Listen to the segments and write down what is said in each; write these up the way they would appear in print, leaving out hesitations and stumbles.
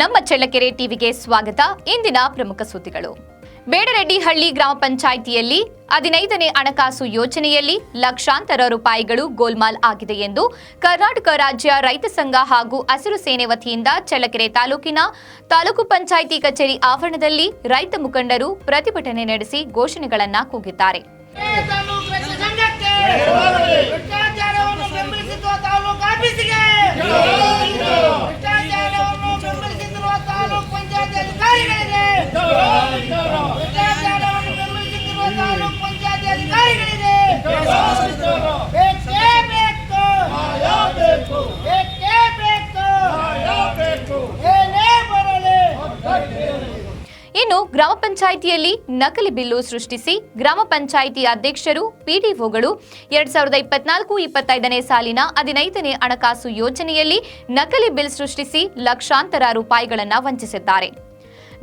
ನಮ್ಮ ಚಳ್ಳಕೆರೆ ಟಿವಿಗೆ ಸ್ವಾಗತ. ಇಂದಿನ ಪ್ರಮುಖ ಸುದ್ದಿಗಳು. ಬೇಡರೆಡ್ಡಿಹಳ್ಳಿ ಗ್ರಾಮ ಪಂಚಾಯಿತಿಯಲ್ಲಿ 15ನೇ ಹಣಕಾಸು ಯೋಜನೆಯಲ್ಲಿ ಲಕ್ಷಾಂತರ ರೂಪಾಯಿಗಳು ಗೋಲ್ಮಾಲ್ ಆಗಿದೆ ಎಂದು ಕರ್ನಾಟಕ ರಾಜ್ಯ ರೈತ ಸಂಘ ಹಾಗೂ ಹಸಿರು ಸೇನೆ ವತಿಯಿಂದ ಚಳ್ಳಕೆರೆ ತಾಲೂಕಿನ ತಾಲೂಕು ಪಂಚಾಯಿತಿ ಕಚೇರಿ ಆವರಣದಲ್ಲಿ ರೈತ ಮುಖಂಡರು ಪ್ರತಿಭಟನೆ ನಡೆಸಿ ಘೋಷಣೆಗಳನ್ನು ಕೂಗಿದ್ದಾರೆ. ಇನ್ನು ಗ್ರಾಮ ಪಂಚಾಯಿತಿಯಲ್ಲಿ ನಕಲಿ ಬಿಲ್ಲು ಸೃಷ್ಟಿಸಿ ಗ್ರಾಮ ಪಂಚಾಯಿತಿ ಅಧ್ಯಕ್ಷರು ಪಿಡಿಒಗಳು 2024-25ನೇ ಸಾಲಿನ 15ನೇ ಹಣಕಾಸು ಯೋಜನೆಯಲ್ಲಿ ನಕಲಿ ಬಿಲ್ ಸೃಷ್ಟಿಸಿ ಲಕ್ಷಾಂತರ ರೂಪಾಯಿಗಳನ್ನು ವಂಚಿಸಿದ್ದಾರೆ.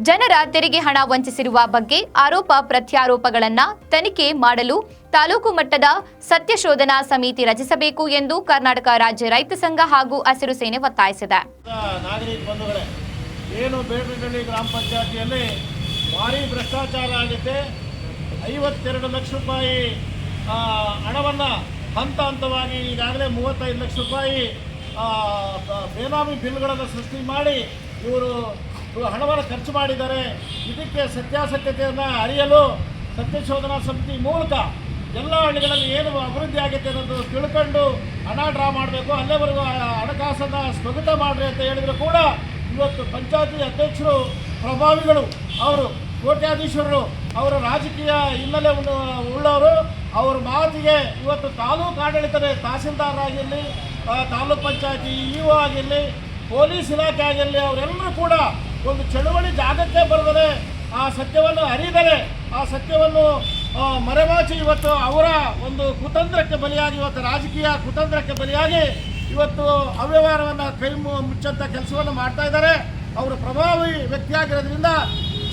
ಜನರ ತೆರಿಗೆ ಹಣ ವಂಚಿಸಿರುವ ಬಗ್ಗೆ ಆರೋಪ ಪ್ರತ್ಯಾರೋಪಗಳನ್ನು ತನಿಖೆ ಮಾಡಲು ತಾಲೂಕು ಮಟ್ಟದ ಸತ್ಯಶೋಧನಾ ಸಮಿತಿ ರಚಿಸಬೇಕು ಎಂದು ಕರ್ನಾಟಕ ರಾಜ್ಯ ರೈತ ಸಂಘ ಹಾಗೂ ಹಸಿರು ಸೇನೆ ಒತ್ತಾಯಿಸಿದೆ. ಏನು ಬೇಡರೆಡ್ಡಿಹಳ್ಳಿ ಗ್ರಾಮ ಪಂಚಾಯತಿಯಲ್ಲಿ ಭಾರೀ ಭ್ರಷ್ಟಾಚಾರ ಆಗಿದೆ. 52 ಲಕ್ಷ ರೂಪಾಯಿ ಹಣವನ್ನು ಹಂತವಾಗಿ ಈಗಾಗಲೇ 35 ಲಕ್ಷ ರೂಪಾಯಿ ಬೇನಾಮಿ ಬಿಲ್ಗಳನ್ನು ಸೃಷ್ಟಿ ಮಾಡಿ ಇವರು ಹಣವನ್ನು ಖರ್ಚು ಮಾಡಿದ್ದಾರೆ. ಇದಕ್ಕೆ ಸತ್ಯಾಸತ್ಯತೆಯನ್ನು ಅರಿಯಲು ಸತ್ಯಶೋಧನಾ ಸಮಿತಿ ಮೂಲಕ ಎಲ್ಲ ಹಳ್ಳಿಗಳಲ್ಲಿ ಏನು ಅಭಿವೃದ್ಧಿ ಆಗುತ್ತೆ ಅನ್ನೋದು ತಿಳ್ಕೊಂಡು ಹಣ ಡ್ರಾ ಮಾಡಬೇಕು, ಅಲ್ಲೇವರೆಗೂ ಹಣಕಾಸನ್ನು ಸ್ಥಗಿತ ಮಾಡಿರಿ ಅಂತ ಹೇಳಿದ್ರು ಕೂಡ ಇವತ್ತು ಪಂಚಾಯತಿ ಅಧ್ಯಕ್ಷರು, ಪ್ರಭಾವಿಗಳು, ಅವರು ಕೋಟ್ಯಾಧೀಶರು, ಅವರ ರಾಜಕೀಯ ಹಿನ್ನೆಲೆ ಉಳ್ಳವರು, ಅವರ ಮಾತಿಗೆ ಇವತ್ತು ತಾಲೂಕು ಆಡಳಿತದ ತಹಸೀಲ್ದಾರ್ ಆಗಿರಲಿ, ತಾಲೂಕು ಪಂಚಾಯತಿ ಇಒ ಆಗಿರಲಿ, ಪೊಲೀಸ್ ಇಲಾಖೆ ಆಗಿರಲಿ, ಅವರೆಲ್ಲರೂ ಕೂಡ ಒಂದು ಚಳುವಳಿ ಜಾಗಕ್ಕೆ ಬರೆದರೆ ಆ ಸತ್ಯವನ್ನು ಅರಿದರೆ ಆ ಸತ್ಯವನ್ನು ಮರೆಮಾಚಿ ಇವತ್ತು ಅವರ ಒಂದು ಕುತಂತ್ರಕ್ಕೆ ಬಲಿಯಾಗಿ, ಇವತ್ತು ರಾಜಕೀಯ ಕುತಂತ್ರಕ್ಕೆ ಬಲಿಯಾಗಿ ಇವತ್ತು ಅವ್ಯವಹಾರವನ್ನು ಕೈ ಮುಚ್ಚಂಥ ಕೆಲಸವನ್ನು ಮಾಡ್ತಾ ಇದ್ದಾರೆ. ಅವರು ಪ್ರಭಾವಿ ವ್ಯಕ್ತಿಯಾಗಿರೋದ್ರಿಂದ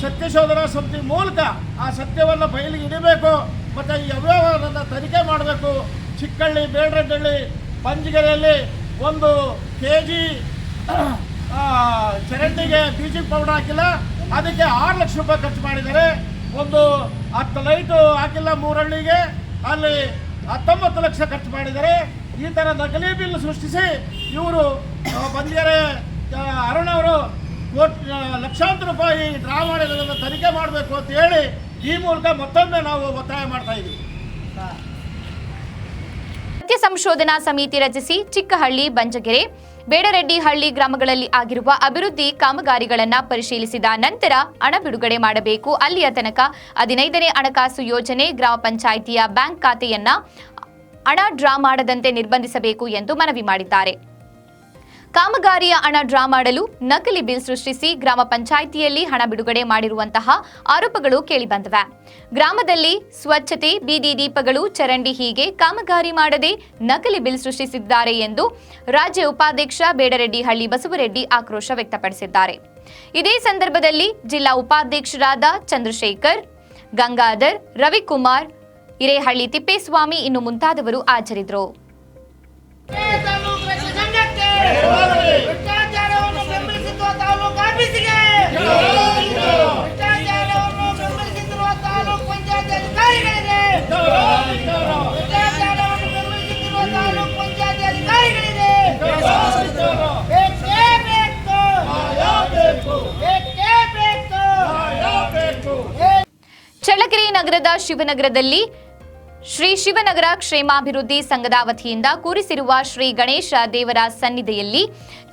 ಸತ್ಯಶೋಧನಾ ಸಮಿತಿ ಮೂಲಕ ಆ ಸತ್ಯವನ್ನು ಬಯಲಿಗೆ ಇಡಬೇಕು ಮತ್ತು ಈ ಅವ್ಯವಹಾರವನ್ನು ತನಿಖೆ ಮಾಡಬೇಕು. Chikkahalli, Bedareddihalli, ಪಂಜಗೆರೆಯಲ್ಲಿ 1 kg ಚರಂಡಿಗೆ bleaching powder ಹಾಕಿಲ್ಲ, ಅದಕ್ಕೆ 6 ಲಕ್ಷ ರೂಪಾಯಿ ಖರ್ಚು ಮಾಡಿದ್ದಾರೆ. 10 ಲೈಟು ಹಾಕಿಲ್ಲ 3 ಹಳ್ಳಿಗೆ, ಅಲ್ಲಿ 19 ಲಕ್ಷ ಖರ್ಚು ಮಾಡಿದ್ದಾರೆ. ಈ ಥರ ನಕಲಿ ಬಿಲ್ ಸೃಷ್ಟಿಸಿ ಇವರು ಬಂದಿದ್ದಾರೆ. ಅರುಣ್ ಅವರು ಲಕ್ಷಾಂತರ ರೂಪಾಯಿ ಡ್ರಾ ಮಾಡಿರೋದನ್ನು ತನಿಖೆ ಮಾಡಬೇಕು ಅಂತ ಹೇಳಿ ಈ ಮೂಲಕ ಮತ್ತೊಮ್ಮೆ ನಾವು ಒತ್ತಾಯ ಮಾಡ್ತಾ ಇದ್ದೀವಿ. ಸತ್ಯ ಸಂಶೋಧನಾ ಸಮಿತಿ ರಚಿಸಿ ಚಿಕ್ಕಹಳ್ಳಿ, ಬಂಜಗೆರೆ, ಬೇಡರೆಡ್ಡಿಹಳ್ಳಿ ಗ್ರಾಮಗಳಲ್ಲಿ ಆಗಿರುವ ಅಭಿವೃದ್ಧಿ ಕಾಮಗಾರಿಗಳನ್ನು ಪರಿಶೀಲಿಸಿದ ನಂತರ ಹಣ ಬಿಡುಗಡೆ ಮಾಡಬೇಕು. ಅಲ್ಲಿಯ ತನಕ 15ನೇ ಹಣಕಾಸು ಯೋಜನೆ ಗ್ರಾಮ ಪಂಚಾಯಿತಿಯ ಬ್ಯಾಂಕ್ ಖಾತೆಯನ್ನ ಹಣ ಡ್ರಾ ಮಾಡದಂತೆ ನಿರ್ಬಂಧಿಸಬೇಕು ಎಂದು ಮನವಿ ಮಾಡಿದ್ದಾರೆ. ಕಾಮಗಾರಿಯ ಹಣ ಡ್ರಾ ಮಾಡಲು ನಕಲಿ ಬಿಲ್ ಸೃಷ್ಟಿಸಿ ಗ್ರಾಮ ಪಂಚಾಯಿತಿಯಲ್ಲಿ ಹಣ ಬಿಡುಗಡೆ ಮಾಡಿರುವಂತಹ ಆರೋಪಗಳು ಕೇಳಿಬಂದಿವೆ. ಗ್ರಾಮದಲ್ಲಿ ಸ್ವಚ್ಛತೆ, ಬೀದಿ ದೀಪಗಳು, ಚರಂಡಿ ಹೀಗೆ ಕಾಮಗಾರಿ ಮಾಡದೆ ನಕಲಿ ಬಿಲ್ ಸೃಷ್ಟಿಸಿದ್ದಾರೆ ಎಂದು ರಾಜ್ಯ ಉಪಾಧ್ಯಕ್ಷ ಬೇಡರೆಡ್ಡಿಹಳ್ಳಿ ಬಸವರೆಡ್ಡಿ ಆಕ್ರೋಶ ವ್ಯಕ್ತಪಡಿಸಿದ್ದಾರೆ. ಇದೇ ಸಂದರ್ಭದಲ್ಲಿ ಜಿಲ್ಲಾ ಉಪಾಧ್ಯಕ್ಷರಾದ ಚಂದ್ರಶೇಖರ್, ಗಂಗಾಧರ್, ರವಿಕುಮಾರ್, ಹಿರೇಹಳ್ಳಿ ತಿಪ್ಪೇಸ್ವಾಮಿ ಇನ್ನು ಮುಂತಾದವರು ಹಾಜರಿದ್ದರು. ಚಳ್ಳಕೆರೆ ನಗರದ ಶಿವನಗರದಲ್ಲಿ ಶ್ರೀ ಶಿವನಗರ ಕ್ಷೇಮಾಭಿವೃದ್ಧಿ ಸಂಘದ ವತಿಯಿಂದ ಕೂರಿಸಿರುವ ಶ್ರೀ ಗಣೇಶ ದೇವರ ಸನ್ನಿಧಿಯಲ್ಲಿ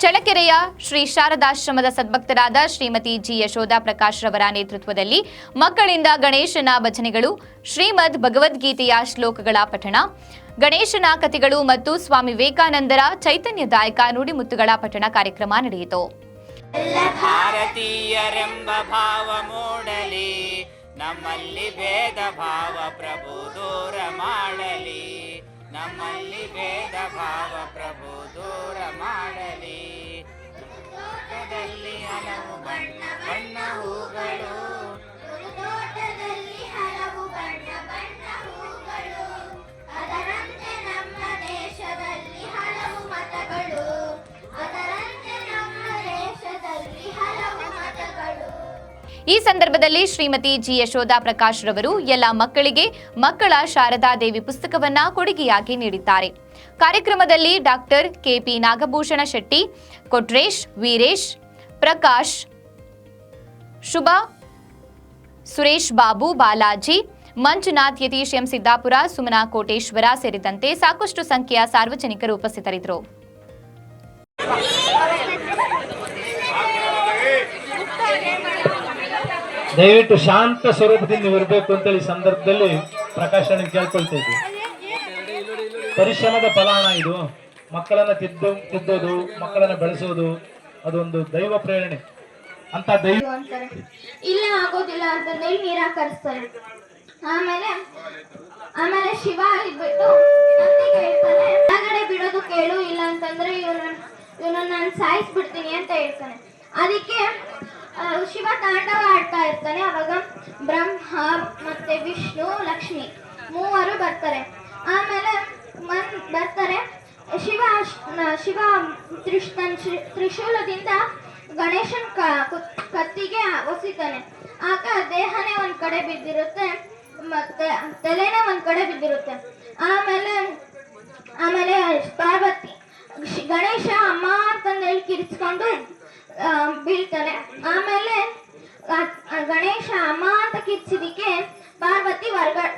ಚಳ್ಳಕೆರೆಯ ಶ್ರೀ ಶಾರದಾಶ್ರಮದ ಸದ್ಭಕ್ತರಾದ ಶ್ರೀಮತಿ ಜಿ ಯಶೋಧ ಪ್ರಕಾಶ್ ರವರ ನೇತೃತ್ವದಲ್ಲಿ ಮಕ್ಕಳಿಂದ ಗಣೇಶನ ಭಜನೆಗಳು, ಶ್ರೀಮದ್ ಭಗವದ್ಗೀತೆಯ ಶ್ಲೋಕಗಳ ಪಠಣ, ಗಣೇಶನ ಕಥೆಗಳು ಮತ್ತು ಸ್ವಾಮಿ ವಿವೇಕಾನಂದರ ಚೈತನ್ಯದಾಯಕ ನುಡಿಮುತ್ತುಗಳ ಪಠಣ ಕಾರ್ಯಕ್ರಮ ನಡೆಯಿತು. ಭಾರತೀಯರೆಂಬ ಭಾವ ಮೂಡಲಿ, ನಮ್ಮಲ್ಲಿ ಭೇದ ಭಾವ ಪ್ರಭು ದೂರ ಮಾಡಲಿ, ನಮ್ಮಲ್ಲಿ ಭೇದ ಭಾವ ಪ್ರಭು ದೂರ ಮಾಡಲಿ. ತೋಟದಲ್ಲಿ ಹಲವು ಬಣ್ಣ ಬಣ್ಣ ಹೂಗಳು, ಅದರಂತೆ ನಮ್ಮ ದೇಶದಲ್ಲಿ ಹಲವು ಮತಗಳು, ಅದರಂತೆ ನಮ್ಮ ದೇಶದಲ್ಲಿ ಹಲವು ಈ ಸಂದರ್ಭದಲ್ಲಿ ಶ್ರೀಮತಿ ಜಿ ಯಶೋಧಾ ಪ್ರಕಾಶ್ ರವರು ಎಲ್ಲ ಮಕ್ಕಳಿಗೆ ಮಕ್ಕಳ ಶಾರದಾ ದೇವಿ ಪುಸ್ತಕವನ್ನ ಕೊಡುಗೆಯಾಗಿ ನೀಡಿದ್ದಾರೆ. ಕಾರ್ಯಕ್ರಮದಲ್ಲಿ doctor KP Nagabhushana Shetty, Kotresh, Veeresh, Prakash, Shubha, Suresh Babu, Balaji, Manjunath, Yathish M Siddapura, Sumana Koteshwara ಸೇರಿದಂತೆ ಸಾಕಷ್ಟು ಸಂಖ್ಯೆಯ ಸಾರ್ವಜನಿಕರು ಉಪಸ್ಥಿತರಿದ್ದರು. ದಯವಿಟ್ಟು ಶಾಂತ ಸ್ವರೂಪದಿಂದ ಇರಬೇಕು ಅಂತೇಳಿ ಸಂದರ್ಭದಲ್ಲಿ ಪ್ರಕಾಶನ ಕೇಳ್ಕೊಳ್ತಾ ಇದ್ವಿ. ಪರಿಶ್ರಮದ ಫಲಾಣ ಇದು. ಮಕ್ಕಳನ್ನ ತಿದ್ದೋದು, ಮಕ್ಕಳನ್ನ ಬೆಳೆಸೋದು ಅದೊಂದು ದೈವ ಪ್ರೇರಣೆ ಅಂತ ದೈವ ಅಂತಾರೆ. ಇಲ್ಲ ಆಗೋದಿಲ್ಲ ಅಂತಂದೇಳಿ ನಿರಾಕರಿಸ್ತಾರೆ. ಆಮೇಲೆ ಶಿವ ಇದ್ಬಿಟ್ಟು ನಂದಿಗೆ ಹೇಳ್ತಾನೆ, ಹೊರಗಡೆ ಬಿಡೋದು ಕೇಳು, ಇಲ್ಲ ಅಂತಂದ್ರೆ ಇವನು ನಾನು ಸಾಯಿಸ್ಬಿಡ್ತೀನಿ ಅಂತ ಹೇಳ್ತಾನೆ. ಅದಕ್ಕೆ ಶಿವ ತಾಂಡವ ಆಡ್ತಾ ಇರ್ತಾನೆ. ಅವಾಗ ಬ್ರಹ್ಮ ಮತ್ತೆ ವಿಷ್ಣು, ಲಕ್ಷ್ಮಿ ಮೂವರು ಬರ್ತಾರೆ. ಆಮೇಲೆ ಬರ್ತಾರೆ. ಶಿವ ತ್ರಿಶೂಲದಿಂದ ಗಣೇಶನ್ ಕತ್ತಿಗೆ ಒಸಿತಾನೆ. ಆಗ ದೇಹನೇ ಒಂದ್ ಕಡೆ ಬಿದ್ದಿರುತ್ತೆ, ಮತ್ತೆ ತಲೆನೇ ಒಂದ್ ಕಡೆ ಬಿದ್ದಿರುತ್ತೆ. ಆಮೇಲೆ ಪಾರ್ವತಿ ಗಣೇಶ ಅಮ್ಮ ಅಂತಂದೇಳಿ ಕಿರಿಸ್ಕೊಂಡು ಬೀಳ್ತಾನೆ. ಆಮೇಲೆ ಗಣೇಶ ಅಮ್ಮ ಅಂತ ಕಿರ್ಚಿದಿಕ್ಕೆ ಪಾರ್ವತಿ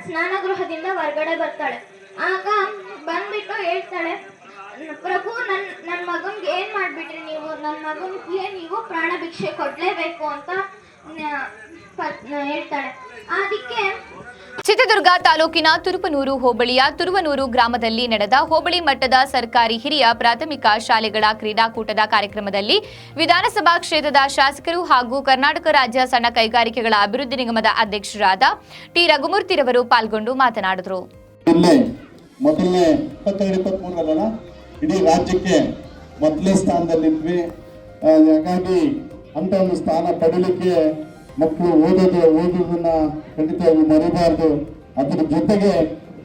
ಸ್ನಾನಗೃಹದಿಂದ ಹೊರಗಡೆ ಬರ್ತಾಳೆ. ಆಗ ಬಂದ್ಬಿಟ್ಟು ಹೇಳ್ತಾಳೆ, ಪ್ರಭು ನನ್ನ ಮಗನ್ಗೆ ಏನ್ ಮಾಡ್ಬಿಟ್ರಿ ನೀವು, ನನ್ನ ಮಗನ್ಗೆ ನೀವು ಪ್ರಾಣ ಭಿಕ್ಷೆ ಕೊಡ್ಲೇಬೇಕು ಅಂತ ಹೇಳ್ತಾಳೆ. ಅದಕ್ಕೆ ಚಿತ್ರದುರ್ಗ ತಾಲೂಕಿನ ತುರುಪನೂರು ಹೋಬಳಿಯ ತುರುವನೂರು ಗ್ರಾಮದಲ್ಲಿ ನಡೆದ ಹೋಬಳಿ ಮಟ್ಟದ ಸರ್ಕಾರಿ ಹಿರಿಯ ಪ್ರಾಥಮಿಕ ಶಾಲೆಗಳ ಕ್ರೀಡಾಕೂಟದ ಕಾರ್ಯಕ್ರಮದಲ್ಲಿ ವಿಧಾನಸಭಾ ಕ್ಷೇತ್ರದ ಶಾಸಕರು ಹಾಗೂ ಕರ್ನಾಟಕ ರಾಜ್ಯ ಸಣ್ಣ ಕೈಗಾರಿಕೆಗಳ ಅಭಿವೃದ್ಧಿ ನಿಗಮದ ಅಧ್ಯಕ್ಷರಾದ ಟಿ ರಘುಮೂರ್ತಿರವರು ಪಾಲ್ಗೊಂಡು ಮಾತನಾಡಿದರು. ಮೊದಲನೇ 22-23 ಇಡೀ ರಾಜ್ಯಕ್ಕೆ ಮೊದಲನೇ ಸ್ಥಾನದಲ್ಲಿದ್ವಿ. ಹಾಗಾಗಿ ಅಂತ ಒಂದು ಸ್ಥಾನ ಪಡೀಲಿಕ್ಕೆ ಮಕ್ಕಳು ಓದೋದನ್ನ ಖಂಡಿತವಾಗಿ ಮರಿಬಾರ್ದು. ಅದರ ಜೊತೆಗೆ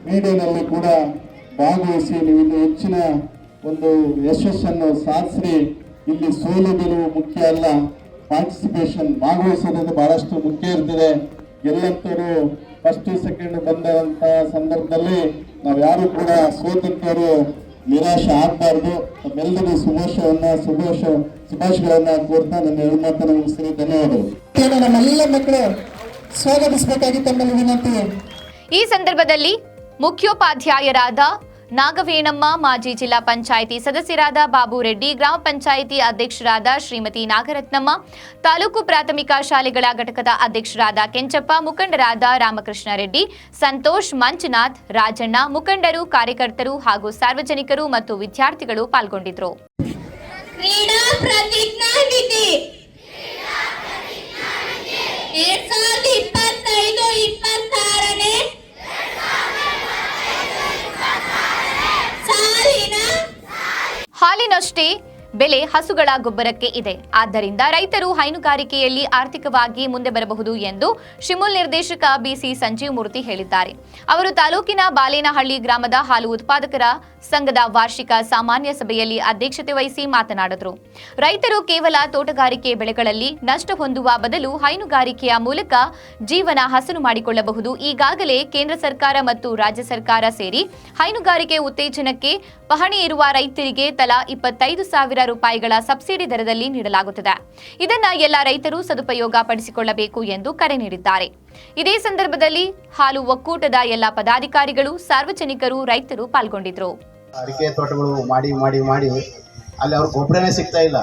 ಕ್ರೀಡೆಯಲ್ಲಿ ಕೂಡ ಭಾಗವಹಿಸಿ ನೀವು ಇನ್ನು ಹೆಚ್ಚಿನ ಒಂದು ಯಶಸ್ಸನ್ನು ಸಾಧಿಸಿ. ಇಲ್ಲಿ ಸೋಲು ಗೆಲುವು ಮುಖ್ಯ ಅಲ್ಲ, ಪಾರ್ಟಿಸಿಪೇಷನ್ ಭಾಗವಹಿಸೋದು ಬಹಳಷ್ಟು ಮುಖ್ಯ ಇರ್ತದೆ. ಗೆಲ್ಲಂತರು ಫಸ್ಟ್ ಸೆಕೆಂಡ್ ಬಂದಂತ ಸಂದರ್ಭದಲ್ಲಿ ನಾವು ಯಾರು ಕೂಡ ಸೋತಂತವರು ನಿರಾಶೆ ಆಗಬಾರ್ದು. ತಮ್ಮೆಲ್ಲರಿಗೂ ಶುಭಾಶಯಗಳನ್ನ ಕೋರ್ತಾ ನನ್ನ ಎರಡು ಮಾತನ್ನು ಮುಗಿಸ್ತೀನಿ. ಧನ್ಯವಾದಗಳು. ನಮ್ಮೆಲ್ಲ ಮಕ್ಕಳು ಸ್ವಾಗತಿಸಬೇಕಾಗಿ ತಮ್ಮಲ್ಲಿ ವಿನಂತಿ. ಈ ಸಂದರ್ಭದಲ್ಲಿ ಮುಖ್ಯೋಪಾಧ್ಯಾಯರಾದ ನಾಗವೇಣಮ್ಮ, ಮಾಜಿ ಜಿಲ್ಲಾ ಪಂಚಾಯಿತಿ ಸದಸ್ಯರಾದ ಬಾಬು ರೆಡ್ಡಿ, ಗ್ರಾಮ ಪಂಚಾಯಿತಿ ಅಧ್ಯಕ್ಷರಾದ ಶ್ರೀಮತಿ ನಾಗರತ್ನಮ್ಮ, ತಾಲೂಕು ಪ್ರಾಥಮಿಕ ಶಾಲೆಗಳ ಘಟಕದ ಅಧ್ಯಕ್ಷರಾದ ಕೆಂಚಪ್ಪ, ಮುಖಂಡರಾದ ರಾಮಕೃಷ್ಣ ರೆಡ್ಡಿ, ಸಂತೋಷ್, ಮಂಜುನಾಥ್, ರಾಜಣ್ಣ, ಮುಖಂಡರು, ಕಾರ್ಯಕರ್ತರು ಹಾಗೂ ಸಾರ್ವಜನಿಕರು ಮತ್ತು ವಿದ್ಯಾರ್ಥಿಗಳು ಪಾಲ್ಗೊಂಡಿದ್ದರು. ಕ್ರೀಡಾ ಪ್ರತಿಜ್ಞಾ ವಿಧಿ 2025-26ನೇ ಸಾಲಿನ ಹಾಲಿನಷ್ಟೇ ಬೆಲೆ ಹಸುಗಳ ಗೊಬ್ಬರಕ್ಕೆ ಇದೆ. ಆದ್ದರಿಂದ ರೈತರು ಹೈನುಗಾರಿಕೆಯಲ್ಲಿ ಆರ್ಥಿಕವಾಗಿ ಮುಂದೆ ಬರಬಹುದು ಎಂದು ಶಿಮುಲ್ ನಿರ್ದೇಶಕ ಬಿಸಿ ಸಂಜೀವ್ ಮೂರ್ತಿ ಹೇಳಿದ್ದಾರೆ. ಅವರು ತಾಲೂಕಿನ ಬಾಲೇನಹಳ್ಳಿ ಗ್ರಾಮದ ಹಾಲು ಉತ್ಪಾದಕರ ಸಂಘದ ವಾರ್ಷಿಕ ಸಾಮಾನ್ಯ ಸಭೆಯಲ್ಲಿ ಅಧ್ಯಕ್ಷತೆ ವಹಿಸಿ ಮಾತನಾಡಿದರು. ರೈತರು ಕೇವಲ ತೋಟಗಾರಿಕೆ ಬೆಳೆಗಳಲ್ಲಿ ನಷ್ಟ ಹೊಂದುವ ಬದಲು ಹೈನುಗಾರಿಕೆಯ ಮೂಲಕ ಜೀವನ ಹಸನು ಮಾಡಿಕೊಳ್ಳಬಹುದು. ಈಗಾಗಲೇ ಕೇಂದ್ರ ಸರ್ಕಾರ ಮತ್ತು ರಾಜ್ಯ ಸರ್ಕಾರ ಸೇರಿ ಹೈನುಗಾರಿಕೆ ಉತ್ತೇಜನಕ್ಕೆ ಪಹಣಿ ಇರುವ ರೈತರಿಗೆ ತಲಾ 25,000 ರೂಪಾಯಿಗಳ ಸಬ್ಸಿಡಿ ದರದಲ್ಲಿ ನೀಡಲಾಗುತ್ತದೆ. ಇದನ್ನ ಎಲ್ಲ ರೈತರು ಸದುಪಯೋಗ ಪಡಿಸಿಕೊಳ್ಳಬೇಕು ಎಂದು ಕರೆ ನೀಡಿದ್ದಾರೆ. ಇದೇ ಸಂದರ್ಭದಲ್ಲಿ ಹಾಲು ಒಕ್ಕೂಟದ ಎಲ್ಲ ಪದಾಧಿಕಾರಿಗಳು, ಸಾರ್ವಜನಿಕರು, ರೈತರು ಪಾಲ್ಗೊಂಡಿದ್ದರು. ಅಡಿಕೆ ತೋಟಗಳು ಮಾಡಿ ಅಲ್ಲಿ ಅವ್ರ ಗೊಬ್ಬರನೇ ಸಿಗ್ತಾ ಇಲ್ಲ.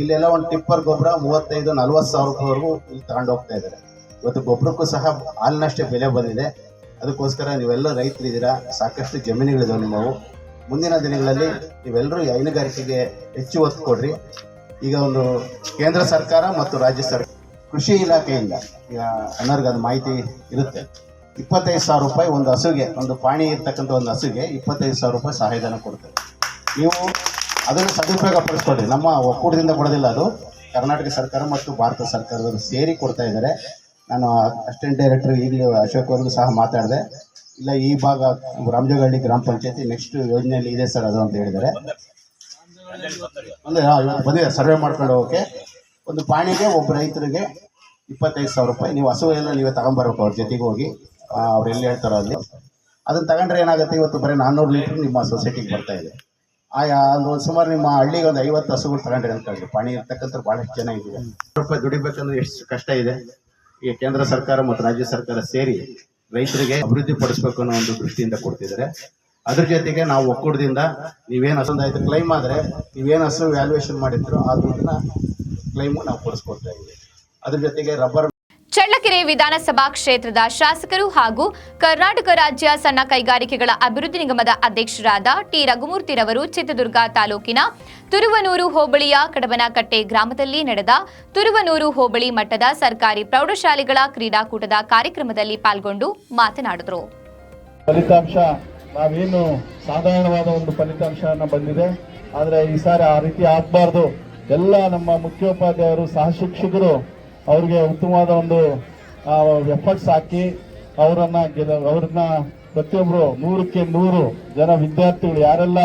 ಇಲ್ಲೆಲ್ಲ ಒಂದು ಟಿಪ್ಪರ್ ಗೊಬ್ಬರ 35-40 ಸಾವಿರ ರೂಪಾಯಿವರೆಗೂ ಇಲ್ಲಿ ತಗೊಂಡು ಹೋಗ್ತಾ ಇದ್ದಾರೆ. ಇವತ್ತು ಗೊಬ್ಬರಕ್ಕೂ ಸಹ ಹಾಲಿನಷ್ಟೇ ಬೆಲೆ ಬಂದಿದೆ. ಅದಕ್ಕೋಸ್ಕರ ನೀವೆಲ್ಲ ರೈತರಿದ್ದೀರಾ, ಸಾಕಷ್ಟು ಜಮೀನುಗಳಿದಾವೆ ನಿಮ್ಮವು. ಮುಂದಿನ ದಿನಗಳಲ್ಲಿ ನೀವೆಲ್ಲರೂ ಹೈನುಗಾರಿಕೆಗೆ ಹೆಚ್ಚು ಒತ್ತು ಕೊಡ್ರಿ. ಈಗ ಒಂದು ಕೇಂದ್ರ ಸರ್ಕಾರ ಮತ್ತು ರಾಜ್ಯ ಸರ್ಕಾರ ಕೃಷಿ ಇಲಾಖೆಯಿಂದ ಈಗ ಅನ್ನೋರ್ಗೆ ಅದು ಮಾಹಿತಿ ಇರುತ್ತೆ. 25,000 ರೂಪಾಯಿ ಒಂದು ಹಸುಗೆ, ಒಂದು ಪಾಣಿ ಇರ್ತಕ್ಕಂಥ ಒಂದು ಹಸುಗೆ 25,000 ರೂಪಾಯಿ ಸಹಾಯಧನ ಕೊಡ್ತೇವೆ. ನೀವು ಅದನ್ನು ಸದುಪಯೋಗ ಪಡಿಸ್ಕೊಡ್ರಿ. ನಮ್ಮ ಒಕ್ಕೂಟದಿಂದ ಕೊಡೋದಿಲ್ಲ, ಅದು ಕರ್ನಾಟಕ ಸರ್ಕಾರ ಮತ್ತು ಭಾರತ ಸರ್ಕಾರದವರು ಸೇರಿ ಕೊಡ್ತಾ ಇದ್ದಾರೆ. ನಾನು ಅಸಿಸ್ಟೆಂಟ್ ಡೈರೆಕ್ಟರ್ ಈಗಲೂ ಅಶೋಕ್ ಅವ್ರಿಗೂ ಸಹ ಮಾತಾಡಿದೆ. ಇಲ್ಲ, ಈ ಭಾಗ ರಾಮಜೋಗಹಳ್ಳಿ ಗ್ರಾಮ ಪಂಚಾಯತಿ ನೆಕ್ಸ್ಟ್ ಯೋಜನೆಯಲ್ಲಿ ಇದೆ ಸರ್ ಅದು ಅಂತ ಹೇಳಿದ್ದಾರೆ. ಒಂದು ಬಂದಿದೆ ಸರ್ವೆ ಮಾಡ್ಕೊಂಡು ಹೋಗೋಕ್ಕೆ. ಒಂದು ಪಾಣಿಗೆ ಒಬ್ಬ ರೈತರಿಗೆ 25,000 ನೀವು ಹಸು ಎಲ್ಲ ನೀವೇ ತಗೊಂಬರ್ಬೇಕು, ಅವ್ರ ಜೊತೆಗೆ ಹೋಗಿ ಅವ್ರು ಎಲ್ಲಿ ಹೇಳ್ತಾರೋ ಅಲ್ಲಿ ಅದನ್ನು ತಗೊಂಡ್ರೆ ಏನಾಗುತ್ತೆ, ಇವತ್ತು ಬರೀ 400 ಲೀಟ್ರ್ ನಿಮ್ಮ ಸೊಸೈಟಿಗೆ ಬರ್ತಾ ಇದೆ. ಒಂದು ಸುಮಾರು ನಿಮ್ಮ ಹಳ್ಳಿಗೆ ಒಂದು 50 ಹಸುಗಳು ತಗೊಂಡ್ರೆ ಅನ್ಕೊಳ್ಳಿ, ಪಾಣಿ ಇರ್ತಕ್ಕಂಥ ಭಾಳಷ್ಟು ಜನ ಇದೆ. ರೂಪಾಯಿ ದುಡಿಬೇಕಂದ್ರೆ ಎಷ್ಟು ಕಷ್ಟ ಇದೆ. ಈಗ ಕೇಂದ್ರ ಸರ್ಕಾರ ಮತ್ತು ರಾಜ್ಯ ಸರ್ಕಾರ ಸೇರಿ ರೈತರಿಗೆ ಅಭಿವೃದ್ಧಿ ಪಡಿಸ್ಬೇಕು ಅನ್ನೋ ಒಂದು ದೃಷ್ಟಿಯಿಂದ ಕೊಡ್ತಿದ್ದಾರೆ. ಅದ್ರ ಜೊತೆಗೆ ನಾವು ಒಕ್ಕೂಟದಿಂದ ನೀವೇನು ಹಸು ಕ್ಲೈಮ್ ಆದರೆ ನೀವೇನು ಹಸು ವ್ಯಾಲ್ಯೂಯೇಷನ್ ಮಾಡಿದ್ರು ಆ ದುಡ್ಡನ್ನ ಕ್ಲೈಮು ನಾವು ಕೊಡಿಸ್ಕೊಡ್ತಾ ಇದ್ದೀವಿ. ಅದ್ರ ಜೊತೆಗೆ ರಬ್ಬರ್ ಚಳ್ಳಕೆರೆ ವಿಧಾನಸಭಾ ಕ್ಷೇತ್ರದ ಶಾಸಕರು ಹಾಗೂ ಕರ್ನಾಟಕ ರಾಜ್ಯ ಸಣ್ಣ ಕೈಗಾರಿಕೆಗಳ ಅಭಿವೃದ್ಧಿ ನಿಗಮದ ಅಧ್ಯಕ್ಷರಾದ ಟಿ ರಘುಮೂರ್ತಿರವರು ಚಿತ್ರದುರ್ಗ ತಾಲೂಕಿನ ತುರುವನೂರು ಹೋಬಳಿಯ ಕಡಬನಕಟ್ಟೆ ಗ್ರಾಮದಲ್ಲಿ ನಡೆದ ತುರುವನೂರು ಹೋಬಳಿ ಮಟ್ಟದ ಸರ್ಕಾರಿ ಪ್ರೌಢಶಾಲೆಗಳ ಕ್ರೀಡಾಕೂಟದ ಕಾರ್ಯಕ್ರಮದಲ್ಲಿ ಪಾಲ್ಗೊಂಡು ಮಾತನಾಡಿದರು. ಫಲಿತಾಂಶ ನಾವೇನು ಸಾಧಾರಣವಾದ ಒಂದು ಫಲಿತಾಂಶ ಬಂದಿದೆ, ಆದರೆ ಈ ಸಾರಿ ಆ ರೀತಿ ಆಗಬಾರ್ದು. ಎಲ್ಲ ನಮ್ಮ ಮುಖ್ಯೋಪಾಧ್ಯಾಯರು, ಸಹ ಶಿಕ್ಷಕರು ಅವ್ರಿಗೆ ಉತ್ತಮವಾದ ಒಂದು ಎಫರ್ಟ್ಸ್ ಹಾಕಿ ಅವ್ರನ್ನ ಪ್ರತಿಯೊಬ್ಬರು 100ಕ್ಕೆ 100 ಜನ ವಿದ್ಯಾರ್ಥಿಗಳು ಯಾರೆಲ್ಲ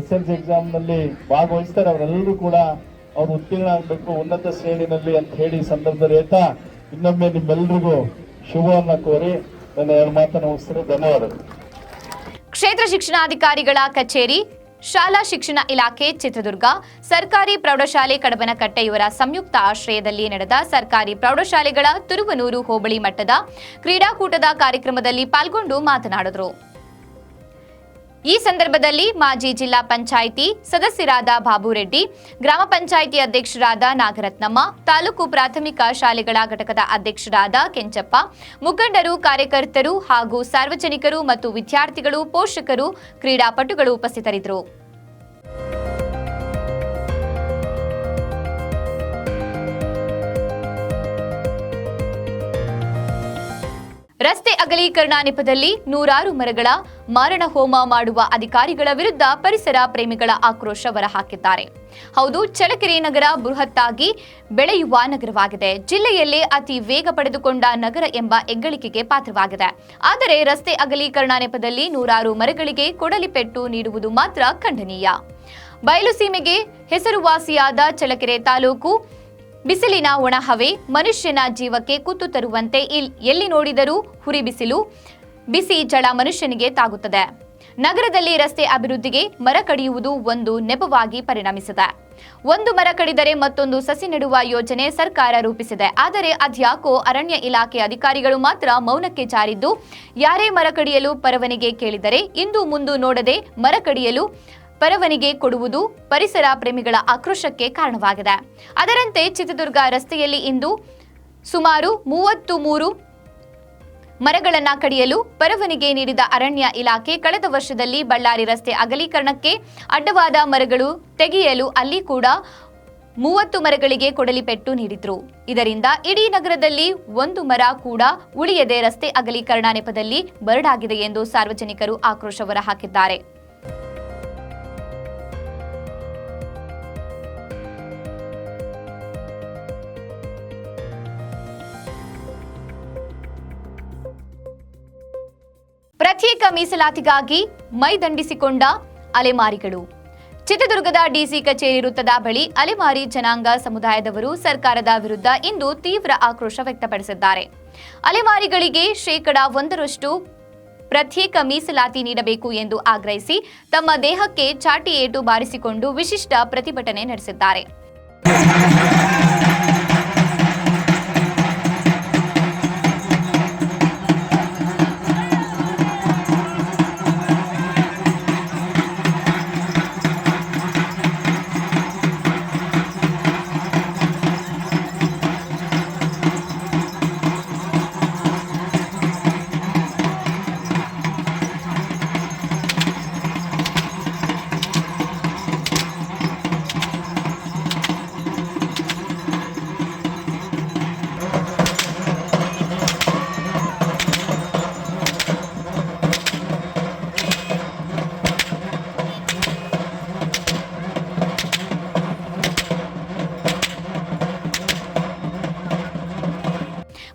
SSLC ಎಕ್ಸಾಮ್ನಲ್ಲಿ ಭಾಗವಹಿಸ್ತಾರೆ ಅವರೆಲ್ಲರೂ ಕೂಡ ಅವ್ರು ಉತ್ತೀರ್ಣ ಆಗಬೇಕು ಉನ್ನತ ಶ್ರೇಣಿನಲ್ಲಿ ಅಂತ ಹೇಳಿ ಸಂದರ್ಭದಲ್ಲಿ ಹೇಳ್ತಾ ಇನ್ನೊಮ್ಮೆ ನಿಮ್ಮೆಲ್ಲರಿಗೂ ಶುಭವನ್ನು ಕೋರಿ ನನ್ನ 2 ಮಾತನ್ನು ಮುಗಿಸ್ತಾರೆ. ಧನ್ಯವಾದಗಳು. ಕ್ಷೇತ್ರ ಶಿಕ್ಷಣಾಧಿಕಾರಿಗಳ ಕಚೇರಿ, ಶಾಲಾ ಶಿಕ್ಷಣ ಇಲಾಖೆ ಚಿತ್ರದುರ್ಗ, ಸರ್ಕಾರಿ ಪ್ರೌಢಶಾಲೆ ಕಡಬನಕಟ್ಟೆ ಇವರ ಸಂಯುಕ್ತ ಆಶ್ರಯದಲ್ಲಿ ನಡೆದ ಸರ್ಕಾರಿ ಪ್ರೌಢಶಾಲೆಗಳ ತುರುವನೂರು ಹೋಬಳಿ ಮಟ್ಟದ ಕ್ರೀಡಾಕೂಟದ ಕಾರ್ಯಕ್ರಮದಲ್ಲಿ ಪಾಲ್ಗೊಂಡು ಮಾತನಾಡಿದರು. ಈ ಸಂದರ್ಭದಲ್ಲಿ ಮಾಜಿ ಜಿಲ್ಲಾ ಪಂಚಾಯಿತಿ ಸದಸ್ಯರಾದ ಬಾಬುರೆಡ್ಡಿ, ಗ್ರಾಮ ಪಂಚಾಯಿತಿ ಅಧ್ಯಕ್ಷರಾದ ನಾಗರತ್ನಮ್ಮ, ತಾಲೂಕು ಪ್ರಾಥಮಿಕ ಶಾಲೆಗಳ ಘಟಕದ ಅಧ್ಯಕ್ಷರಾದ ಕೆಂಚಪ್ಪ, ಮುಖಂಡರು, ಕಾರ್ಯಕರ್ತರು ಹಾಗೂ ಸಾರ್ವಜನಿಕರು ಮತ್ತು ವಿದ್ಯಾರ್ಥಿಗಳು, ಪೋಷಕರು, ಕ್ರೀಡಾಪಟುಗಳು ಉಪಸ್ಥಿತರಿದ್ದರು. ರಸ್ತೆ ಅಗಲೀಕರಣ ನೆಪದಲ್ಲಿ 100 ಮರಗಳ ಮಾರಣ ಹೋಮ ಮಾಡುವ ಅಧಿಕಾರಿಗಳ ವಿರುದ್ಧ ಪರಿಸರ ಪ್ರೇಮಿಗಳ ಆಕ್ರೋಶ ಹೊರಹಾಕಿದ್ದಾರೆ. ಹೌದು, ಚಳ್ಳಕೆರೆ ನಗರ ಬೃಹತ್ತಾಗಿ ಬೆಳೆಯುವ ನಗರವಾಗಿದೆ. ಜಿಲ್ಲೆಯಲ್ಲೇ ಅತಿ ವೇಗ ಪಡೆದುಕೊಂಡ ನಗರ ಎಂಬ ಹೆಗ್ಗಳಿಕೆಗೆ ಪಾತ್ರವಾಗಿದೆ. ಆದರೆ ರಸ್ತೆ ಅಗಲೀಕರಣ ನೆಪದಲ್ಲಿ 100 ಮರಗಳಿಗೆ ಕೊಡಲಿ ಪೆಟ್ಟು ನೀಡುವುದು ಮಾತ್ರ ಖಂಡನೀಯ. ಬಯಲುಸೀಮೆಗೆ ಹೆಸರುವಾಸಿಯಾದ ಚಳ್ಳಕೆರೆ ತಾಲೂಕು ಬಿಸಿಲಿನ ಒಣಹವೆ ಮನುಷ್ಯನ ಜೀವಕ್ಕೆ ಕುತ್ತು ತರುವಂತೆ ಎಲ್ಲಿ ನೋಡಿದರೂ ಹುರಿ ಬಿಸಿಲು, ಬಿಸಿ ಜಳ ಮನುಷ್ಯನಿಗೆ ತಾಗುತ್ತದೆ. ನಗರದಲ್ಲಿ ರಸ್ತೆ ಅಭಿವೃದ್ಧಿಗೆ ಮರ ಕಡಿಯುವುದು ಒಂದು ನೆಪವಾಗಿ ಪರಿಣಮಿಸಿದೆ. ಒಂದು ಮರ ಕಡಿದರೆ ಮತ್ತೊಂದು ಸಸಿ ನೆಡುವ ಯೋಜನೆ ಸರ್ಕಾರ ರೂಪಿಸಿದೆ. ಆದರೆ ಅದ್ಯಾಕೋ ಅರಣ್ಯ ಇಲಾಖೆ ಅಧಿಕಾರಿಗಳು ಮಾತ್ರ ಮೌನಕ್ಕೆ ಜಾರಿದ್ದು, ಯಾರೇ ಮರ ಕಡಿಯಲು ಪರವಾನಗಿ ಕೇಳಿದರೆ ಇಂದು ಮುಂದು ನೋಡದೆ ಮರ ಕಡಿಯಲು ಪರವಾನಗಿ ಕೊಡುವುದು ಪರಿಸರ ಪ್ರೇಮಿಗಳ ಆಕ್ರೋಶಕ್ಕೆ ಕಾರಣವಾಗಿದೆ. ಅದರಂತೆ ಚಿತ್ರದುರ್ಗ ರಸ್ತೆಯಲ್ಲಿ ಇಂದು ಸುಮಾರು 33 ಮರಗಳನ್ನು ಕಡಿಯಲು ಪರವಾನಗಿ ನೀಡಿದ ಅರಣ್ಯ ಇಲಾಖೆ ಕಳೆದ ವರ್ಷದಲ್ಲಿ ಬಳ್ಳಾರಿ ರಸ್ತೆ ಅಗಲೀಕರಣಕ್ಕೆ ಅಡ್ಡವಾದ ಮರಗಳು ತೆಗೆಯಲು ಅಲ್ಲಿ ಕೂಡ 30 ಮರಗಳಿಗೆ ಕೊಡಲಿ ಪೆಟ್ಟು ನೀಡಿದ್ರು. ಇದರಿಂದ ಇಡೀ ನಗರದಲ್ಲಿ ಒಂದು ಮರ ಕೂಡ ಉಳಿಯದೆ ರಸ್ತೆ ಅಗಲೀಕರಣ ನೆಪದಲ್ಲಿ ಬರಡಾಗಿದೆ ಎಂದು ಸಾರ್ವಜನಿಕರು ಆಕ್ರೋಶ ಹೊರಹಾಕಿದ್ದಾರೆ. ಪ್ರತ್ಯೇಕ ಮೀಸಲಾತಿಗಾಗಿ ಮೈದಂಡಿಸಿಕೊಂಡ ಅಲೆಮಾರಿಗಳು. ಚಿತ್ರದುರ್ಗದ ಡಿಸಿ ಕಚೇರಿ ವೃತ್ತದ ಬಳಿ ಅಲೆಮಾರಿ ಜನಾಂಗ ಸಮುದಾಯದವರು ಸರ್ಕಾರದ ವಿರುದ್ಧ ಇಂದು ತೀವ್ರ ಆಕ್ರೋಶ ವ್ಯಕ್ತಪಡಿಸಿದ್ದಾರೆ. ಅಲೆಮಾರಿಗಳಿಗೆ 1% ಪ್ರತ್ಯೇಕ ಮೀಸಲಾತಿ ನೀಡಬೇಕು ಎಂದು ಆಗ್ರಹಿಸಿ ತಮ್ಮ ದೇಹಕ್ಕೆ ಚಾಟಿ ಏಟು ಬಾರಿಸಿಕೊಂಡು ವಿಶಿಷ್ಟ ಪ್ರತಿಭಟನೆ ನಡೆಸಿದ್ದಾರೆ.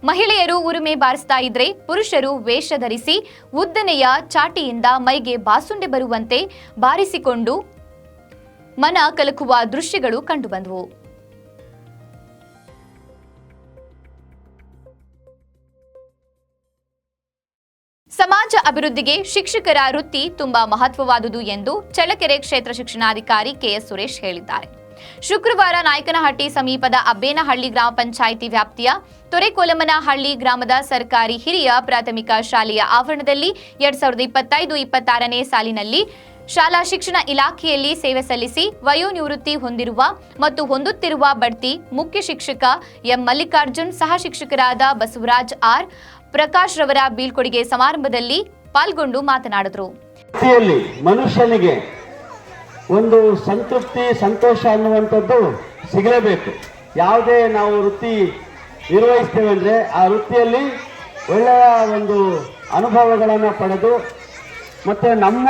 ಮಹಿಳೆಯರು ಉರುಮೆ ಬಾರಿಸ್ತಾ ಇದ್ರೆ ಪುರುಷರು ವೇಷ ಧರಿಸಿ ಉದ್ದನೆಯ ಚಾಟಿಯಿಂದ ಮೈಗೆ ಬಾಸುಂಡೆ ಬರುವಂತೆ ಬಾರಿಸಿಕೊಂಡು ಮನ ಕಲಕುವ ದೃಶ್ಯಗಳು ಕಂಡುಬಂದವು. ಸಮಾಜ ಅಭಿವೃದ್ಧಿಗೆ ಶಿಕ್ಷಕರ ವೃತ್ತಿ ತುಂಬಾ ಮಹತ್ವವಾದುದು ಎಂದು ಚಳ್ಳಕೆರೆ ಕ್ಷೇತ್ರ ಶಿಕ್ಷಣಾಧಿಕಾರಿ ಕೆಎಸ್ ಸುರೇಶ್ ಹೇಳಿದ್ದಾರೆ. ಶುಕ್ರವಾರ ನಾಯಕನಹಟ್ಟಿ ಸಮೀಪದ ಅಬ್ಬೇನಹಳ್ಳಿ ಗ್ರಾಮ ಪಂಚಾಯಿತಿ ವ್ಯಾಪ್ತಿಯ ತೊರೆಕೋಲಮನಹಳ್ಳಿ ಗ್ರಾಮದ ಸರ್ಕಾರಿ ಹಿರಿಯ ಪ್ರಾಥಮಿಕ ಶಾಲೆಯ ಆವರಣದಲ್ಲಿ 2025-26ನೇ ಸಾಲಿನಲ್ಲಿ ಶಾಲಾ ಶಿಕ್ಷಣ ಇಲಾಖೆಯಲ್ಲಿ ಸೇವೆ ಸಲ್ಲಿಸಿ ವಯೋನಿವೃತ್ತಿ ಹೊಂದಿರುವ ಮತ್ತು ಹೊಂದುತ್ತಿರುವ ಬಡ್ತಿ ಮುಖ್ಯ ಶಿಕ್ಷಕ ಎಂ ಮಲ್ಲಿಕಾರ್ಜುನ್, ಸಹ ಶಿಕ್ಷಕರಾದ ಬಸವರಾಜ್ ಆರ್, ಪ್ರಕಾಶ್ ರವರ ಬೀಳ್ಕೊಡುಗೆ ಸಮಾರಂಭದಲ್ಲಿ ಪಾಲ್ಗೊಂಡು ಮಾತನಾಡಿದರು. ಮನುಷ್ಯನಿಗೆ ಒಂದು ಸಂತೃಪ್ತಿ, ಸಂತೋಷ ಅನ್ನುವಂಥದ್ದು ಸಿಗಲೇಬೇಕು. ಯಾವುದೇ ನಾವು ವೃತ್ತಿ ನಿರ್ವಹಿಸ್ತೇವೆ ಅಂದರೆ ಆ ವೃತ್ತಿಯಲ್ಲಿ ಒಳ್ಳೆಯ ಒಂದು ಅನುಭವಗಳನ್ನು ಪಡೆದು ಮತ್ತು ನಮ್ಮ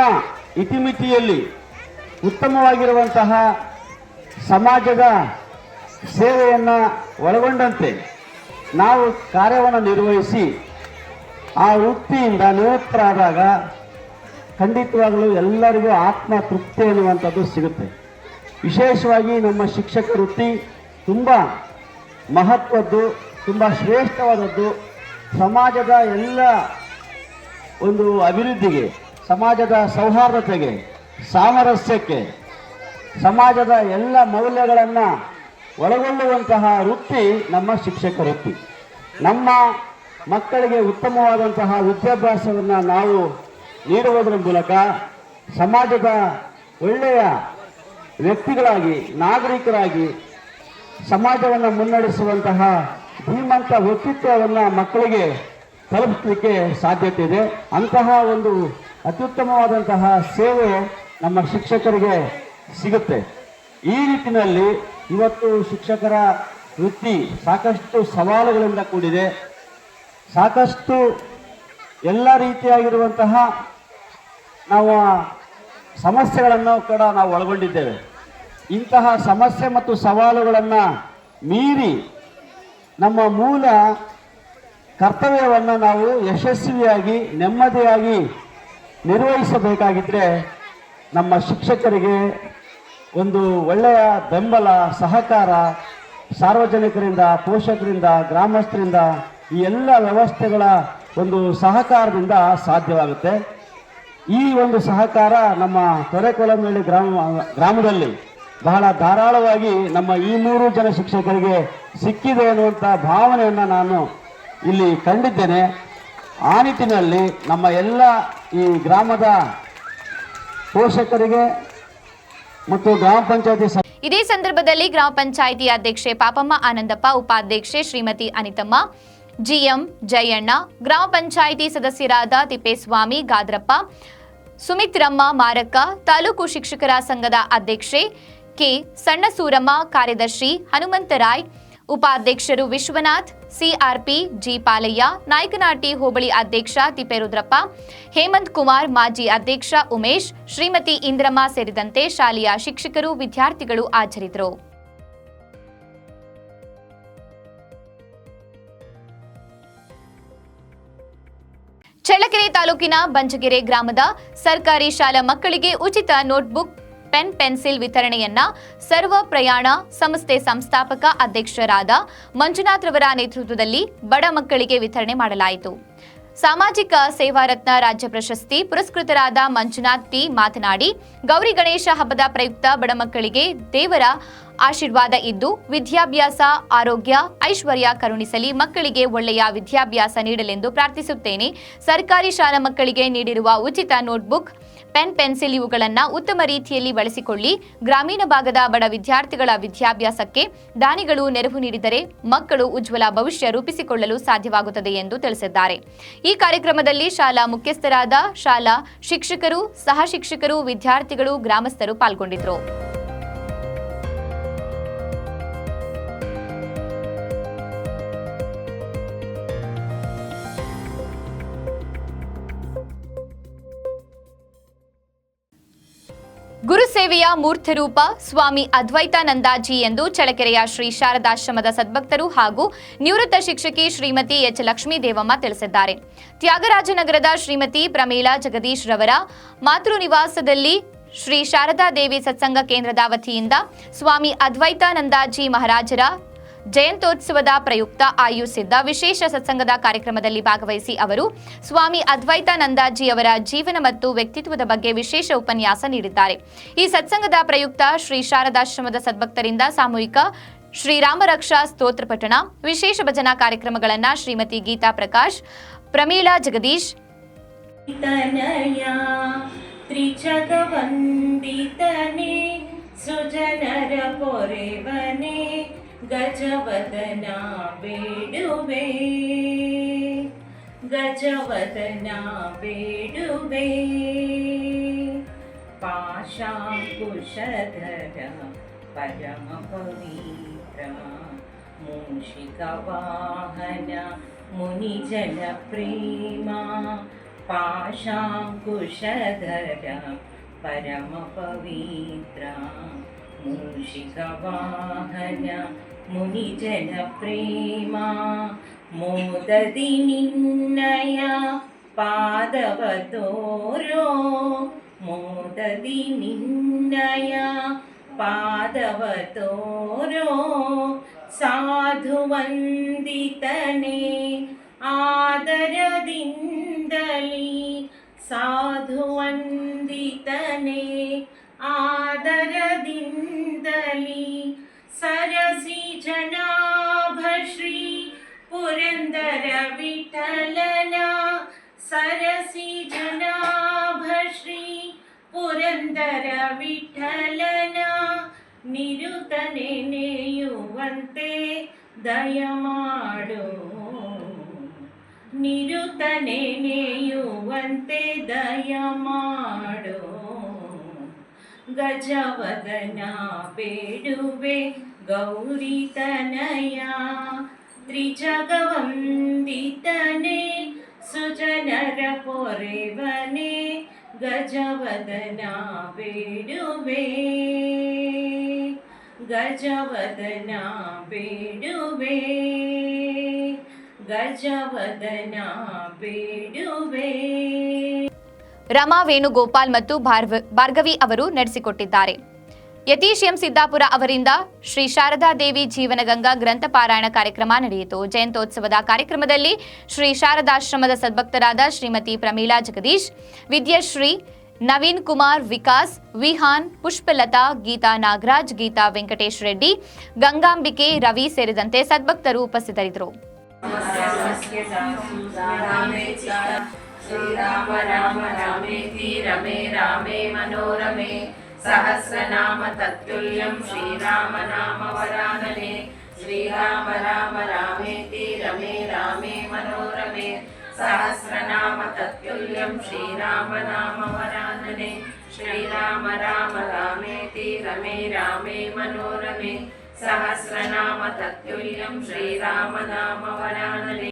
ಇತಿಮಿತಿಯಲ್ಲಿ ಉತ್ತಮವಾಗಿರುವಂತಹ ಸಮಾಜದ ಸೇವೆಯನ್ನು ಒಳಗೊಂಡಂತೆ ನಾವು ಕಾರ್ಯವನ್ನು ನಿರ್ವಹಿಸಿ ಆ ವೃತ್ತಿಯಿಂದ ನಿವೃತ್ತರಾದಾಗ ಖಂಡಿತವಾಗಲೂ ಎಲ್ಲರಿಗೂ ಆತ್ಮ ತೃಪ್ತಿ ಅನ್ನುವಂಥದ್ದು ಸಿಗುತ್ತೆ. ವಿಶೇಷವಾಗಿ ನಮ್ಮ ಶಿಕ್ಷಕ ವೃತ್ತಿ ತುಂಬ ಮಹತ್ವದ್ದು, ತುಂಬ ಶ್ರೇಷ್ಠವಾದದ್ದು. ಸಮಾಜದ ಎಲ್ಲ ಒಂದು ಅಭಿವೃದ್ಧಿಗೆ, ಸಮಾಜದ ಸೌಹಾರ್ದತೆಗೆ, ಸಾಮರಸ್ಯಕ್ಕೆ, ಸಮಾಜದ ಎಲ್ಲ ಮೌಲ್ಯಗಳನ್ನು ಒಳಗೊಳ್ಳುವಂತಹ ವೃತ್ತಿ ನಮ್ಮ ಶಿಕ್ಷಕ ವೃತ್ತಿ. ನಮ್ಮ ಮಕ್ಕಳಿಗೆ ಉತ್ತಮವಾದಂತಹ ವಿದ್ಯಾಭ್ಯಾಸವನ್ನು ನಾವು ನೀಡುವುದರ ಮೂಲಕ ಸಮಾಜದ ಒಳ್ಳೆಯ ವ್ಯಕ್ತಿಗಳಾಗಿ, ನಾಗರಿಕರಾಗಿ ಸಮಾಜವನ್ನು ಮುನ್ನಡೆಸುವಂತಹ ಧೀಮಂತ ವ್ಯಕ್ತಿತ್ವವನ್ನು ಮಕ್ಕಳಿಗೆ ತಲುಪಿಸಲಿಕ್ಕೆ ಸಾಧ್ಯತೆ ಇದೆ. ಅಂತಹ ಒಂದು ಅತ್ಯುತ್ತಮವಾದಂತಹ ಸೇವೆ ನಮ್ಮ ಶಿಕ್ಷಕರಿಗೆ ಸಿಗುತ್ತೆ. ಈ ನಿಟ್ಟಿನಲ್ಲಿ ಇವತ್ತು ಶಿಕ್ಷಕರ ವೃತ್ತಿ ಸಾಕಷ್ಟು ಸವಾಲುಗಳಿಂದ ಕೂಡಿದೆ. ಸಾಕಷ್ಟು ಎಲ್ಲ ರೀತಿಯಾಗಿರುವಂತಹ ನಾವು ಸಮಸ್ಯೆಗಳನ್ನು ಕೂಡ ನಾವು ಒಳಗೊಂಡಿದ್ದೇವೆ. ಇಂತಹ ಸಮಸ್ಯೆ ಮತ್ತು ಸವಾಲುಗಳನ್ನು ಮೀರಿ ನಮ್ಮ ಮೂಲ ಕರ್ತವ್ಯವನ್ನು ನಾವು ಯಶಸ್ವಿಯಾಗಿ, ನೆಮ್ಮದಿಯಾಗಿ ನಿರ್ವಹಿಸಬೇಕಾಗಿದ್ದರೆ ನಮ್ಮ ಶಿಕ್ಷಕರಿಗೆ ಒಂದು ಒಳ್ಳೆಯ ಬೆಂಬಲ, ಸಹಕಾರ ಸಾರ್ವಜನಿಕರಿಂದ, ಪೋಷಕರಿಂದ, ಗ್ರಾಮಸ್ಥರಿಂದ, ಈ ಎಲ್ಲ ವ್ಯವಸ್ಥೆಗಳ ಒಂದು ಸಹಕಾರದಿಂದ ಸಾಧ್ಯವಾಗುತ್ತೆ. ಈ ಒಂದು ಸಹಕಾರ ನಮ್ಮ ತೊರೆಕೋಲಮನಹಳ್ಳಿ ಗ್ರಾಮದಲ್ಲಿ ಬಹಳ ಧಾರಾಳವಾಗಿ ನಮ್ಮ ಈ 3 ಜನ ಶಿಕ್ಷಕರಿಗೆ ಸಿಕ್ಕಿದೆ ಅನ್ನುವಂಥ ಭಾವನೆಯನ್ನು ನಾನು ಇಲ್ಲಿ ಕಂಡಿದ್ದೇನೆ. ಆ ನಿಟ್ಟಿನಲ್ಲಿ ನಮ್ಮ ಎಲ್ಲ ಈ ಗ್ರಾಮದ ಪೋಷಕರಿಗೆ ಮತ್ತು ಗ್ರಾಮ ಪಂಚಾಯತಿ ಇದೇ ಸಂದರ್ಭದಲ್ಲಿ ಗ್ರಾಮ ಪಂಚಾಯಿತಿ ಅಧ್ಯಕ್ಷೆ ಪಾಪಮ್ಮ ಆನಂದಪ್ಪ, ಉಪಾಧ್ಯಕ್ಷೆ ಶ್ರೀಮತಿ ಅನಿತಮ್ಮ, ಜಿಎಂ ಜಯಣ್ಣ, ಗ್ರಾಮ ಪಂಚಾಯಿತಿ ಸದಸ್ಯರಾದ ತಿಪ್ಪೇಸ್ವಾಮಿ, ಗಾದ್ರಪ್ಪ, ಸುಮಿತ್ರಮ್ಮ ಮಾರಕ್ಕ, ತಾಲೂಕು ಶಿಕ್ಷಕರ ಸಂಘದ ಅಧ್ಯಕ್ಷೆ ಕೆ ಸಣ್ಣಸೂರಮ್ಮ, ಕಾರ್ಯದರ್ಶಿ ಹನುಮಂತರಾಯ್, ಉಪಾಧ್ಯಕ್ಷರು ವಿಶ್ವನಾಥ್, ಸಿಆರ್ಪಿ ಜಿ ಪಾಲಯ್ಯ, ನಾಯಕನಹಟ್ಟಿ ಹೋಬಳಿ ಅಧ್ಯಕ್ಷ ತಿಪ್ಪೇರುದ್ರಪ್ಪ, ಹೇಮಂತ್ ಕುಮಾರ್, ಮಾಜಿ ಅಧ್ಯಕ್ಷ ಉಮೇಶ್, ಶ್ರೀಮತಿ ಇಂದ್ರಮ್ಮ ಸೇರಿದಂತೆ ಶಾಲೆಯ ಶಿಕ್ಷಕರು, ವಿದ್ಯಾರ್ಥಿಗಳು ಹಾಜರಿದ್ದರು. ಚಳ್ಳಕೆರೆ ತಾಲೂಕಿನ ಬಂಜಗೆರೆ ಗ್ರಾಮದ ಸರ್ಕಾರಿ ಶಾಲಾ ಮಕ್ಕಳಿಗೆ ಉಚಿತ ನೋಟ್ಬುಕ್, ಪೆನ್, ಪೆನ್ಸಿಲ್ ವಿತರಣೆಯನ್ನ ಸರ್ವ ಪ್ರಯಾಣ ಸಂಸ್ಥೆ ಸಂಸ್ಥಾಪಕ ಅಧ್ಯಕ್ಷರಾದ ಮಂಜುನಾಥ್ ರವರ ನೇತೃತ್ವದಲ್ಲಿ ಬಡ ಮಕ್ಕಳಿಗೆ ವಿತರಣೆ ಮಾಡಲಾಯಿತು. ಸಾಮಾಜಿಕ ಸೇವಾ ರತ್ನ ರಾಜ್ಯ ಪ್ರಶಸ್ತಿ ಪುರಸ್ಕೃತರಾದ ಮಂಜುನಾಥ್ ಟಿ ಮಾತನಾಡಿ, ಗೌರಿ ಗಣೇಶ ಹಬ್ಬದ ಪ್ರಯುಕ್ತ ಬಡ ಮಕ್ಕಳಿಗೆ ದೇವರ ಆಶೀರ್ವಾದ ಇದ್ದು ವಿದ್ಯಾಭ್ಯಾಸ, ಆರೋಗ್ಯ, ಐಶ್ವರ್ಯ ಕರುಣಿಸಲಿ, ಮಕ್ಕಳಿಗೆ ಒಳ್ಳೆಯ ವಿದ್ಯಾಭ್ಯಾಸ ನೀಡಲೆಂದು ಪ್ರಾರ್ಥಿಸುತ್ತೇನೆ. ಸರ್ಕಾರಿ ಶಾಲಾ ಮಕ್ಕಳಿಗೆ ನೀಡಿರುವ ಉಚಿತ ನೋಟ್ಬುಕ್, ಪೆನ್, ಪೆನ್ಸಿಲ್ ಇವುಗಳನ್ನು ಉತ್ತಮ ರೀತಿಯಲ್ಲಿ ಬಳಸಿಕೊಳ್ಳಿ. ಗ್ರಾಮೀಣ ಭಾಗದ ಬಡ ವಿದ್ಯಾರ್ಥಿಗಳ ವಿದ್ಯಾಭ್ಯಾಸಕ್ಕೆ ದಾನಿಗಳು ನೆರವು ನೀಡಿದರೆ ಮಕ್ಕಳು ಉಜ್ವಲ ಭವಿಷ್ಯ ರೂಪಿಸಿಕೊಳ್ಳಲು ಸಾಧ್ಯವಾಗುತ್ತದೆ ಎಂದು ತಿಳಿಸಿದ್ದಾರೆ. ಈ ಕಾರ್ಯಕ್ರಮದಲ್ಲಿ ಶಾಲಾ ಮುಖ್ಯಸ್ಥರಾದ ಶಾಲಾ ಶಿಕ್ಷಕರು, ಸಹ ಶಿಕ್ಷಕರು, ವಿದ್ಯಾರ್ಥಿಗಳು, ಗ್ರಾಮಸ್ಥರು ಪಾಲ್ಗೊಂಡಿದ್ದರು. ಗುರುಸೇವೆಯ ಮೂರ್ತರೂಪ ಸ್ವಾಮಿ ಅದ್ವೈತಾನಂದಾಜಿ ಎಂದು ಚಳ್ಳಕೆರೆಯ ಶ್ರೀ ಶಾರದಾಶ್ರಮದ ಸದ್ಭಕ್ತರು ಹಾಗೂ ನಿವೃತ್ತ ಶಿಕ್ಷಕಿ ಶ್ರೀಮತಿ ಎಚ್ ಲಕ್ಷ್ಮೀ ದೇವಮ್ಮ ತಿಳಿಸಿದ್ದಾರೆ. ತ್ಯಾಗರಾಜನಗರದ ಶ್ರೀಮತಿ ಪ್ರಮೀಳಾ ಜಗದೀಶ್ ರವರ ಮಾತೃ ನಿವಾಸದಲ್ಲಿ ಶ್ರೀ ಶಾರದಾ ದೇವಿ ಸತ್ಸಂಗ ಕೇಂದ್ರದ ವತಿಯಿಂದ ಸ್ವಾಮಿ ಅದ್ವೈತಾನಂದಾಜಿ ಮಹಾರಾಜರ ಜಯಂತ್ಯೋತ್ಸವದ ಪ್ರಯುಕ್ತ ಆಯೋಜಿಸಿದ್ದ ವಿಶೇಷ ಸತ್ಸಂಗದ ಕಾರ್ಯಕ್ರಮದಲ್ಲಿ ಭಾಗವಹಿಸಿ ಅವರು ಸ್ವಾಮಿ ಅದ್ವೈತಾನಂದಜಿ ಅವರ ಜೀವನ ಮತ್ತು ವ್ಯಕ್ತಿತ್ವದ ಬಗ್ಗೆ ವಿಶೇಷ ಉಪನ್ಯಾಸ ನೀಡಿದ್ದಾರೆ. ಈ ಸತ್ಸಂಗದ ಪ್ರಯುಕ್ತ ಶ್ರೀ ಶಾರದಾಶ್ರಮದ ಸದ್ಭಕ್ತರಿಂದ ಸಾಮೂಹಿಕ ಶ್ರೀರಾಮ ರಕ್ಷಾ ಸ್ತೋತ್ರ ಪಠಣ, ವಿಶೇಷ ಭಜನಾ ಕಾರ್ಯಕ್ರಮಗಳನ್ನು ಶ್ರೀಮತಿ ಗೀತಾ ಪ್ರಕಾಶ್, ಪ್ರಮೀಳಾ ಜಗದೀಶ್, ತ್ರಿಜಗವಂದಿತನೆ ಸುಜನರ ಪೊರೆವನೆ ಗಜವದನ ಬೇಡುವೆ, ಗಜವದನ ಬೇಡುವೆ. ಪಾಶಾಂಕುಶಧರ ಪರಮ ಪವಿತ್ರ ಮೂಷಿಕ ವಾಹನ ಮುನಿಜನ ಪ್ರೇಮ. ಪಾಶಾಂಕುಶಧರ ಪರಮ ಪವಿತ್ರ ಮೂಷಿಕ ವಾಹನ ಮುನಿಜನ ಪ್ರೇಮ. ಮೋದದಿ ನಿನ್ನಯ ಪಾದವ ತೋರೋ, ಮೋದದಿ ನಿನ್ನಯ ಪಾದವ ತೋರೋ. ಸಾಧು ವಂದಿತನೆ ಆದರದಿಂದಲಿ, ಸಾಧು ವಂದಿತನೆ ಆದರದಿಂದಲಿ. ಸರಸಿ ಜನಾಭ ಶ್ರೀ ಪುರಂದರ ವಿಠಲನ, ಸರಸಿ ಜನಾಭ ಶ್ರೀ ಪುರಂದರ ವಿಠಲನ. ನಿರುತನೆ ನೇಯುವಂತೆ ದಯಮಾಡು, ನಿರುತನೆ ನೇಯುವಂತೆ ದಯಮಾಡು. ಗಜವದನ ಬೇಡುವೆ ಗೌರಿ ತನಯ, ತ್ರಿಜಗವಂದಿತನೆ ಸುಜನರ ಪೊರೆವನೆ ಗಜವದನ ಬೇಡುವೆ, ಗಜವದನ ಬೇಡುವೆ, ಗಜವದನ ಬೇಡುವೆ. ರಮಾ ವೇಣುಗೋಪಾಲ್ ಮತ್ತು ಭಾರ್ಗವಿ ಅವರು ನಡೆಸಿಕೊಟ್ಟಿದ್ದಾರೆ. ಯತೀಶ್ ಎಂ ಸಿದ್ದಾಪುರ ಅವರಿಂದ ಶ್ರೀ ಶಾರದಾ ದೇವಿ ಜೀವನಗಂಗಾ ಗ್ರಂಥ ಪಾರಾಯಣ ಕಾರ್ಯಕ್ರಮ ನಡೆಯಿತು. ಜಯಂತ್ಯೋತ್ಸವದ ಕಾರ್ಯಕ್ರಮದಲ್ಲಿ ಶ್ರೀ ಶಾರದಾಶ್ರಮದ ಸದ್ಭಕ್ತರಾದ ಶ್ರೀಮತಿ ಪ್ರಮೀಳಾ ಜಗದೀಶ್, ವಿದ್ಯಾಶ್ರೀ, ನವೀನ್ ಕುಮಾರ್, ವಿಕಾಸ್, ವಿಹಾನ್, ಪುಷ್ಪಲತಾ, ಗೀತಾ ನಾಗರಾಜ್, ಗೀತಾ ವೆಂಕಟೇಶ್ ರೆಡ್ಡಿ, ಗಂಗಾಂಬಿಕೆ, ರವಿ ಸೇರಿದಂತೆ ಸದ್ಭಕ್ತರು ಉಪಸ್ಥಿತರಿದ್ದರು. ಶ್ರೀರಾಮ ರಾಮ ರಾಮೇತಿ ರಮೇ ರಾಮೇ ಮನೋರಮೆ ಸಹಸ್ರನಾಮ ತತ್ತುಲ್ಯಂ ಶ್ರೀರಾಮ ನಾಮ ವರಾನನೆ. ಶ್ರೀರಾಮ ರಾಮ ರಾಮೇತಿ ರಮೇ ರಾಮೇ ಮನೋರಮೆ ಸಹಸ್ರನಾಮ ತತ್ತುಲ್ಯಂ ಶ್ರೀರಾಮ ನಾಮ ವರಾನನೆ. ಶ್ರೀರಾಮ ರಾಮ ರಾಮೇತಿ ರಮೇ ರಾಮೇ ಮನೋರಮೆ ಸಹಸ್ರನಾಮ ತತ್ತುಲ್ಯಂ ಶ್ರೀರಾಮ ನಾಮ ವರಾನನೆ.